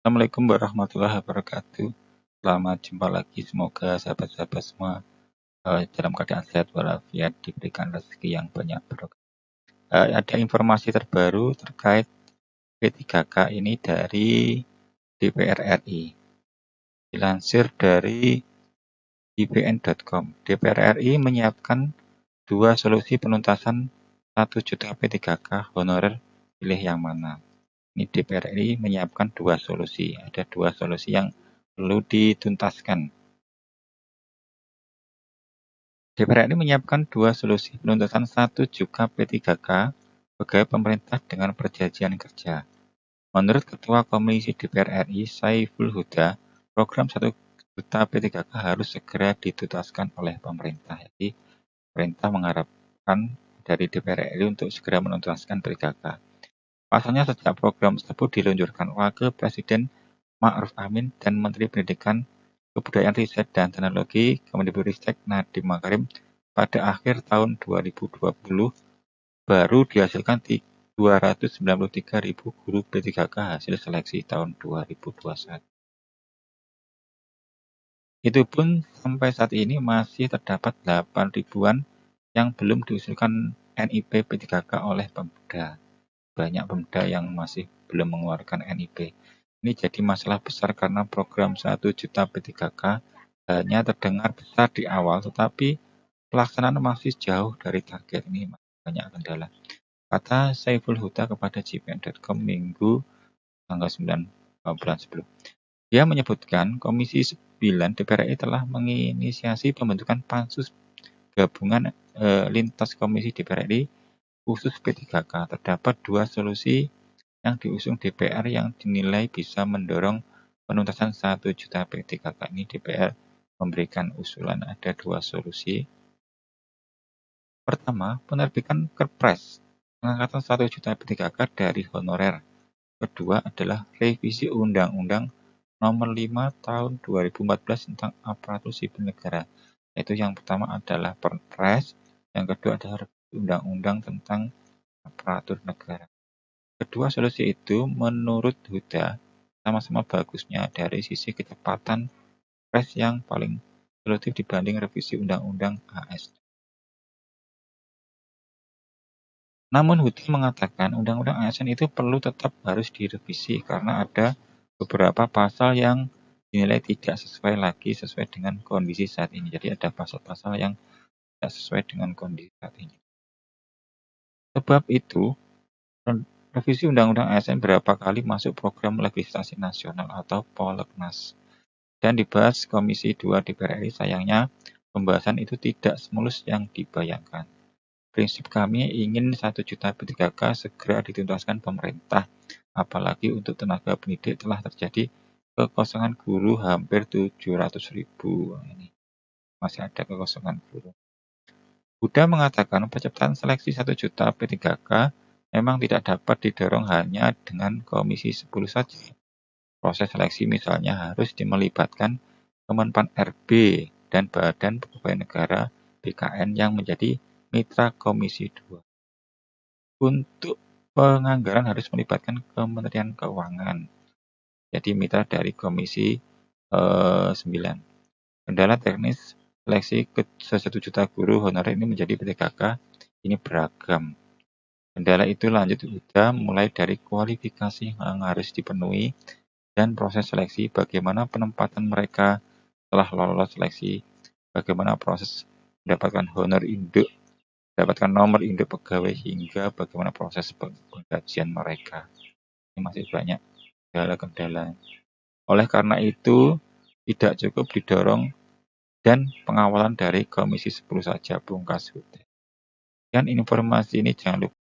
Assalamualaikum warahmatullahi wabarakatuh. Selamat jumpa lagi. Semoga sahabat-sahabat semua dalam keadaan sehat walafiat, diberikan rezeki yang banyak barokah. Ada informasi terbaru terkait P3K ini dari DPR RI. Dilansir dari ibn.com, DPR RI menyiapkan 2 solusi penuntasan 1 juta P3K honorer, pilih yang mana. Ini DPR RI menyiapkan 2 solusi. Ada 2 solusi yang perlu dituntaskan. DPR RI menyiapkan 2 solusi penuntasan 1 juta P3K pegawai pemerintah dengan perjanjian kerja. Menurut Ketua Komisi DPR RI, Saiful Huda, program 1 juta P3K harus segera dituntaskan oleh pemerintah. Jadi, pemerintah mengharapkan dari DPR RI untuk segera menuntaskan P3K. Pasalnya, sejak program tersebut diluncurkan, Wakil Presiden Ma'ruf Amin dan Menteri Pendidikan, Kebudayaan, Riset, dan Teknologi Kemendikbudristek Nadiem Makarim pada akhir tahun 2020 baru dihasilkan 293.000 guru P3K hasil seleksi tahun 2021. Itu pun sampai saat ini masih terdapat 8 ribuan yang belum diusulkan NIP P3K oleh Pemda. Banyak Pemda yang masih belum mengeluarkan NIP. Ini jadi masalah besar karena program 1 juta P3K hanya terdengar besar di awal, tetapi pelaksanaan masih jauh dari target. Ini banyak kendala. Kata Saiful Huda kepada JPN.com Minggu tanggal 9 bulan 10. Dia menyebutkan Komisi 9 DPR RI telah menginisiasi pembentukan pansus gabungan lintas komisi DPR RI khusus P3K. Terdapat 2 solusi yang diusung DPR yang dinilai bisa mendorong penuntasan 1 juta P3K. Ini DPR memberikan usulan ada 2 solusi. Pertama, penerbitan Kepres pengangkatan 1 juta P3K dari honorer. Kedua adalah revisi Undang-Undang Nomor 5 Tahun 2014 tentang Aparatur Sipil Negara. Yaitu yang pertama adalah Perpres, yang kedua adalah Undang-Undang tentang Aparatur Negara. Kedua solusi itu menurut Huda sama-sama bagusnya dari sisi kecepatan Perpres yang paling solutif dibanding revisi Undang-Undang ASN. Namun Huda mengatakan Undang-Undang ASN itu perlu tetap harus direvisi karena ada beberapa pasal yang dinilai tidak sesuai dengan kondisi saat ini. Jadi ada pasal-pasal yang tidak sesuai dengan kondisi saat ini. Sebab itu, revisi Undang-Undang ASN berapa kali masuk program legislasi nasional atau Prolegnas dan dibahas Komisi 2 DPR RI. Sayangnya, pembahasan itu tidak semulus yang dibayangkan. Prinsip kami ingin 1 juta P3K segera dituntaskan pemerintah, apalagi untuk tenaga pendidik telah terjadi kekosongan guru hampir 700.000. Ini masih ada kekosongan guru. Huda mengatakan percepatan seleksi 1 juta P3K memang tidak dapat didorong hanya dengan Komisi 10 saja. Proses seleksi misalnya harus melibatkan Kemenpan RB dan Badan Pegawai Negara BKN yang menjadi mitra Komisi 2. Untuk penganggaran harus melibatkan Kementerian Keuangan, jadi mitra dari Komisi 9. Kendala teknis seleksi ke 1 juta guru honorer ini menjadi P3K ini beragam. Kendala itu lanjut Huda mulai dari kualifikasi yang harus dipenuhi dan proses seleksi, bagaimana penempatan mereka setelah lolos seleksi, bagaimana proses mendapatkan honor induk, mendapatkan nomor induk pegawai, hingga bagaimana proses penggajian mereka. Ini masih banyak kendala-kendala. Oleh karena itu, tidak cukup didorong dan pengawalan dari Komisi 10 saja, pungkas Huda. Dan informasi ini jangan lupa